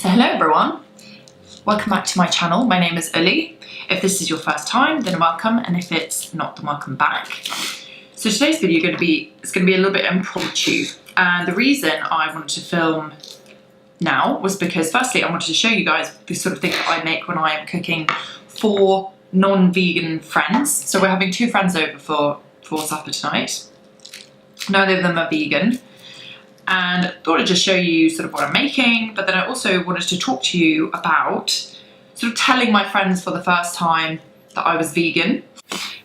So hello everyone, welcome back to my channel. My name is Uli. If this is your first time, then welcome, and if it's not, then welcome back. So today's video is going to be a little bit impromptu, and the reason I wanted to film now was because firstly I wanted to show you guys the sort of thing that I make when I am cooking for non-vegan friends. So we're having two friends over for supper tonight. Neither of them are vegan. And I thought I'd just show you sort of what I'm making, but then I also wanted to talk to you about sort of telling my friends for the first time that I was vegan.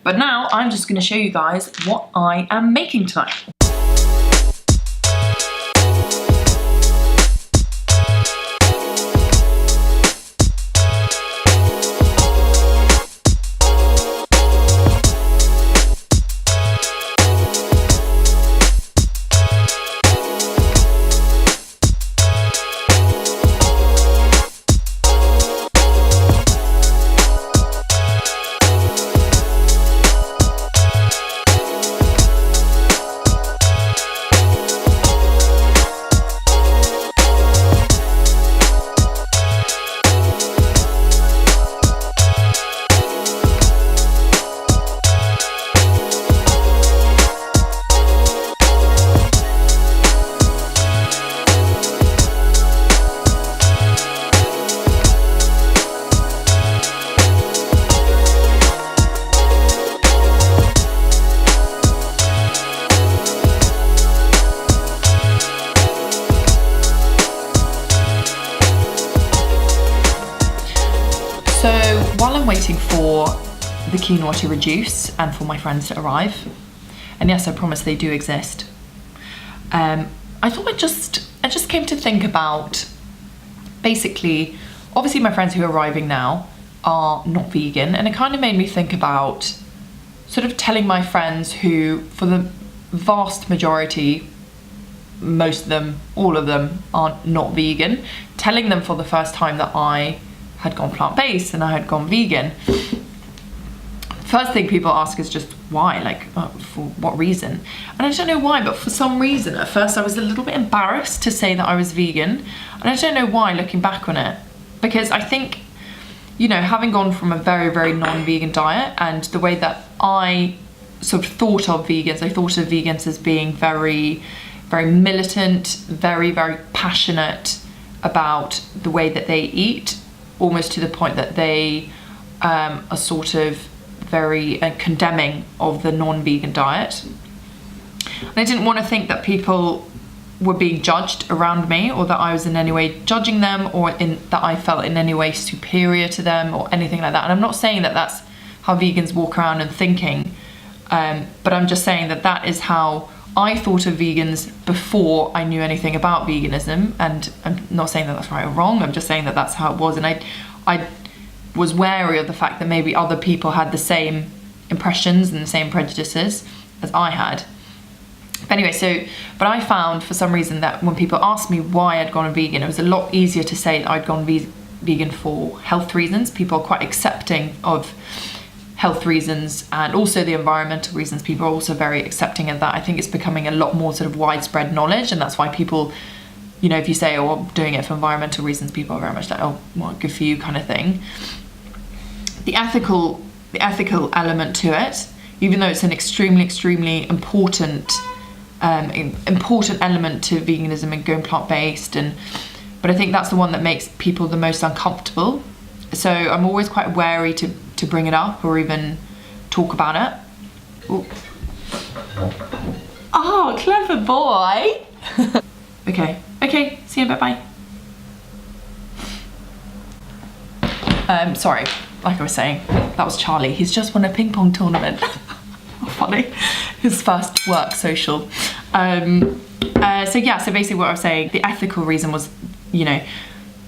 But now I'm just going to show you guys what I am making tonight. So while I'm waiting for the quinoa to reduce and for my friends to arrive, and yes, I promise they do exist, I thought I just came to think about, basically, obviously my friends who are arriving now are not vegan, and it kind of made me think about sort of telling my friends who, for the vast majority, most of them, all of them, are not vegan, telling them for the first time that I had gone plant-based and I had gone vegan. First thing people ask is just why, like, for what reason? And I don't know why, but for some reason at first I was a little bit embarrassed to say that I was vegan, and I don't know why looking back on it, because I think, you know, having gone from a very, very non-vegan diet, and the way that I sort of thought of vegans, I thought of vegans as being very, very militant, very, very passionate about the way that they eat, almost to the point that they are sort of very condemning of the non-vegan diet. And I didn't want to think that people were being judged around me, or that I was in any way judging them, or that I felt in any way superior to them, or anything like that. And I'm not saying that that's how vegans walk around and thinking, but I'm just saying that that is how I thought of vegans before I knew anything about veganism. And I'm not saying that that's right or wrong, I'm just saying that that's how it was. And I was wary of the fact that maybe other people had the same impressions and the same prejudices as I had. Anyway, but I found for some reason that when people asked me why I'd gone vegan, it was a lot easier to say that I'd gone vegan for health reasons. People are quite accepting of health reasons, and also the environmental reasons. People are also very accepting of that. I think it's becoming a lot more sort of widespread knowledge, and that's why people, you know, if you say, oh, I'm doing it for environmental reasons, people are very much like, oh, well, good for you kind of thing. The ethical element to it, even though it's an extremely, extremely important element to veganism and going plant-based, but I think that's the one that makes people the most uncomfortable. So I'm always quite wary to bring it up or even talk about it. Ooh. Oh, clever boy. Okay, see you, bye-bye. Sorry, like I was saying, that was Charlie. He's just won a ping pong tournament. How funny. His first work social. So basically what I was saying, the ethical reason was, you know,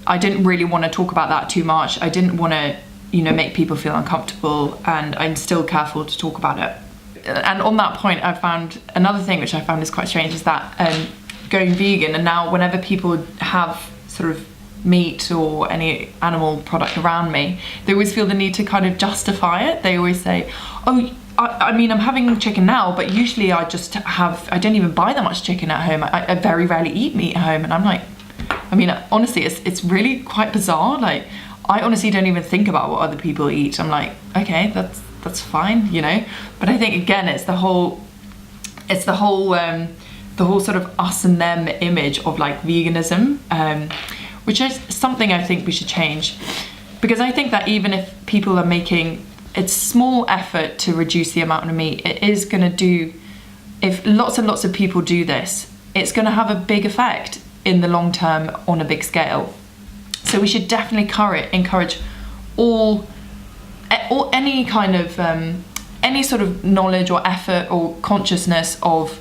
I didn't really want to talk about that too much. I didn't want to, you know, make people feel uncomfortable, and I'm still careful to talk about it. And on that point, I found another thing which I found is quite strange, is that going vegan, and now whenever people have sort of meat or any animal product around me, they always feel the need to kind of justify it. They always say, oh, I mean, I'm having chicken now, but usually I don't even buy that much chicken at home. I very rarely eat meat at home. And I'm like, I mean, honestly, it's really quite bizarre. Like, I honestly don't even think about what other people eat. I'm like, okay, that's fine, you know. But I think again, it's the whole sort of us and them image of like veganism, which is something I think we should change, because I think that even if people are making a small effort to reduce the amount of meat, it is going to do, if lots and lots of people do this, it's going to have a big effect in the long term on a big scale. So we should definitely encourage any kind of any sort of knowledge or effort or consciousness of,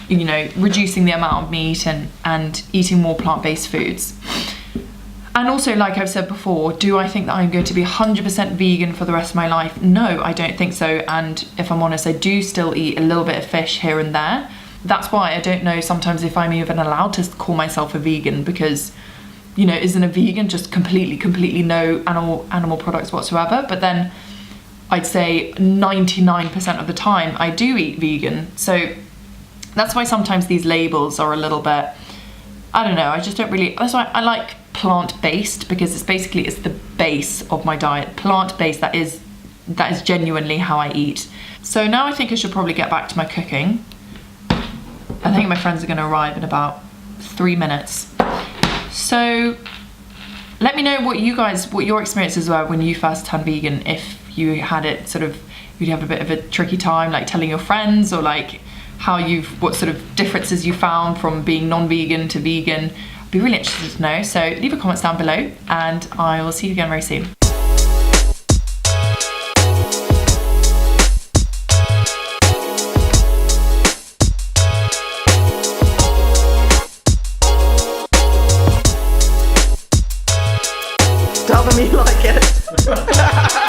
you know, reducing the amount of meat and eating more plant-based foods. And also, like I've said before, do I think that I'm going to be 100% vegan for the rest of my life? No, I don't think so. And if I'm honest, I do still eat a little bit of fish here and there. That's why I don't know sometimes if I'm even allowed to call myself a vegan, because, you know, isn't a vegan just completely no animal products whatsoever? But then I'd say 99% of the time I do eat vegan. So that's why sometimes these labels are a little bit, I don't know, I just don't really, that's why I like plant-based, because it's the base of my diet. Plant-based, that is genuinely how I eat. So now I think I should probably get back to my cooking. I think my friends are going to arrive in about 3 minutes. So let me know what your experiences were when you first turned vegan. If you had it sort of, you'd have a bit of a tricky time like telling your friends, or like what sort of differences you found from being non-vegan to vegan. I'd be really interested to know. So leave a comment down below, and I will see you again very soon. Tell them you like it.